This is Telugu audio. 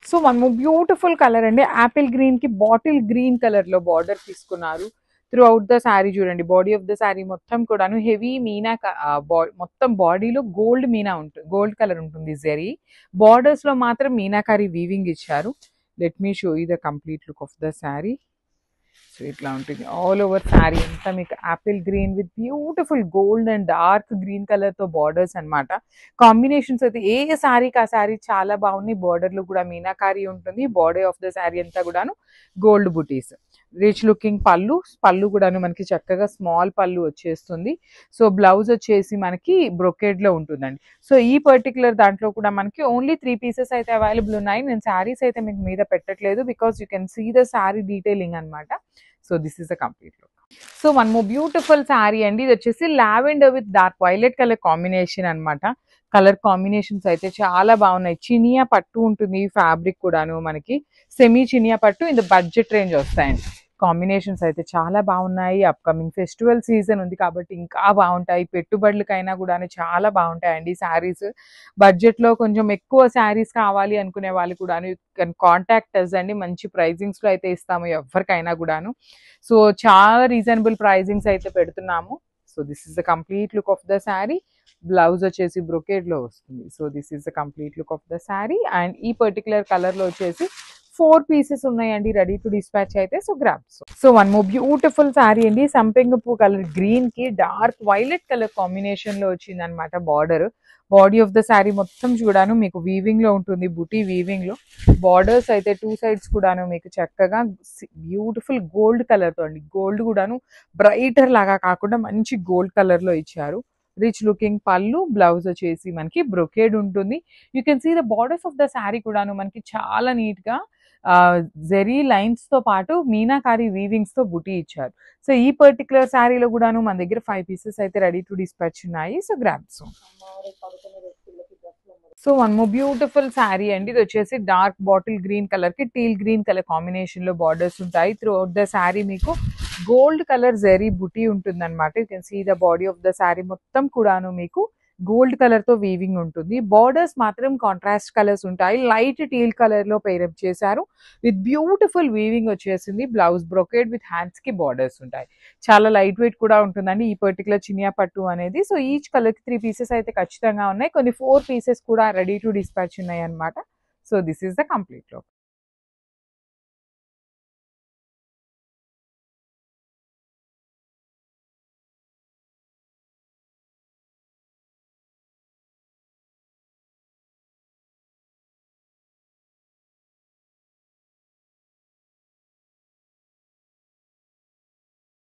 So one more beautiful colour అండి, యాపిల్ గ్రీన్ కి బాటిల్ గ్రీన్ కలర్ లో బార్డర్ తీసుకున్నారు. త్రూ అవుట్ ద శారీ చూడండి, బాడీ ఆఫ్ ద శారీ మొత్తం కూడాను హెవీ మీనా మొత్తం బాడీలో గోల్డ్ మీనా ఉంటుంది, గోల్డ్ కలర్ ఉంటుంది. జరీ బార్డర్స్ లో మాత్రం మీనాకారి వీవింగ్ ఇచ్చారు. Let me show you the complete look of the sari. So ఇట్లా ఉంటుంది ఆల్ ఓవర్ శారీ అంతా మీకు Apple green with beautiful gold and dark green colour తో బార్డర్స్ అన్నమాట. కాంబినేషన్స్ అయితే ఏ శారీకి ఆ శారీ చాలా బాగున్నాయి. బార్డర్ లో కూడా మీనాకారి ఉంటుంది. బాడీ ఆఫ్ ద శారీ అంతా కూడాను గోల్డ్ బుటీస్. రిచ్ లుకింగ్ పళ్ళు, పళ్ళు కూడాను మనకి చక్కగా స్మాల్ పళ్ళు వచ్చేస్తుంది. సో బ్లౌజ్ వచ్చేసి మనకి బ్రొకేడ్ లో ఉంటుందండి. సో ఈ పర్టికులర్ దాంట్లో కూడా మనకి ఓన్లీ 3 పీసెస్ అయితే అవైలబుల్ ఉన్నాయి. నేను శారీస్ అయితే మీకు మీద పెట్టట్లేదు because you can see the sari detailing అనమాట. So this is the complete look. So one more beautiful sari అండి, ఇది వచ్చేసి lavender with dark violet colour combination అన్నమాట. కలర్ కాంబినేషన్స్ అయితే చాలా బాగున్నాయి. చినియా పట్టు ఉంటుంది, ఫ్యాబ్రిక్ కూడాను మనకి సెమీ చినియా పట్టు ఇన్ ద బడ్జెట్ రేంజ్ వస్తాయండి. కాంబినేషన్స్ అయితే చాలా బాగున్నాయి. అప్కమింగ్ ఫెస్టివల్ సీజన్ ఉంది కాబట్టి ఇంకా బాగుంటాయి. పెట్టుబడులకైనా కూడా చాలా బాగుంటాయండి శారీస్. బడ్జెట్లో కొంచెం ఎక్కువ శారీస్ కావాలి అనుకునే వాళ్ళు కూడాను కాంటాక్ట్ అస్ అండి. మంచి ప్రైజింగ్స్లో అయితే ఇస్తాము ఎవరికైనా కూడాను. సో చాలా రీజనబుల్ ప్రైజింగ్స్ అయితే పెడుతున్నాము. So this is the complete look of the sari. Blouse వచ్చేసి బ్రొకేడ్ లో వస్తుంది. So this is the complete look of the sari. And ఈ పర్టికులర్ కలర్ లో వచ్చేసి 4 పీసెస్ ఉన్నాయండి రెడీ టు డిస్పాచ్ అయితే. So grabs. So one more beautiful sari అండి, సంపెంగ పూ కలర్ గ్రీన్ కి డార్క్ వైలెట్ కలర్ కాంబినేషన్ లో వచ్చింది అనమాట border. Body of the sari మొత్తం చూడాను మీకు వీవింగ్ లో ఉంటుంది, బుటీ వీవింగ్ లో. బార్డర్స్ అయితే 2 సైడ్స్ కూడాను మీకు చక్కగా బ్యూటిఫుల్ గోల్డ్ కలర్ తో అండి. గోల్డ్ కూడాను బ్రైటర్ లాగా కాకుండా మంచి గోల్డ్ కలర్ లో ఇచ్చారు. రిచ్ లుకింగ్ పళ్ళు, బ్లౌజ్ వచ్చేసి మనకి బ్రొకేడ్ ఉంటుంది. You can see the borders of the sari కూడాను మనకి చాలా నీట్ గా జెరీ లైన్స్ తో పాటు మీనాకారి వీవింగ్స్ తో బుటీ ఇచ్చారు. సో ఈ పర్టికులర్ శారీలో కూడాను మన దగ్గర 5 పీసెస్ అయితే రెడీ టు డిస్పాచ్ ఉన్నాయి. So grabs. So one more beautiful sari అండి, ఇది వచ్చేసి డార్క్ బాటిల్ గ్రీన్ కలర్ కి టీల్ గ్రీన్ కలర్ కాంబినేషన్ లో బార్డర్స్ ఉంటాయి. త్రూ అవుట్ ద శారీ మీకు గోల్డ్ కలర్ జెరీ బుటీ ఉంటుంది అనమాట. You can see the body of the sari మొత్తం కూడాను మీకు గోల్డ్ కలర్ తో వీవింగ్ ఉంటుంది. బార్డర్స్ మాత్రం కాంట్రాస్ట్ కలర్స్ ఉంటాయి. లైట్ టీల్ కలర్ లో పేరప్ చేశారు విత్ బ్యూటిఫుల్ వీవింగ్ వచ్చేసింది. బ్లౌజ్ బ్రొకేడ్ విత్ హ్యాండ్స్ కి బార్డర్స్ ఉంటాయి. చాలా లైట్ వెయిట్ కూడా ఉంటుందండి ఈ పర్టికులర్ చినియా పట్టు అనేది. సో ఈచ్ కలర్ కి 3 పీసెస్ అయితే ఖచ్చితంగా ఉన్నాయి. కొన్ని 4 పీసెస్ కూడా రెడీ టు డిస్పాచ్ ఉన్నాయి అనమాట. So this is the complete look.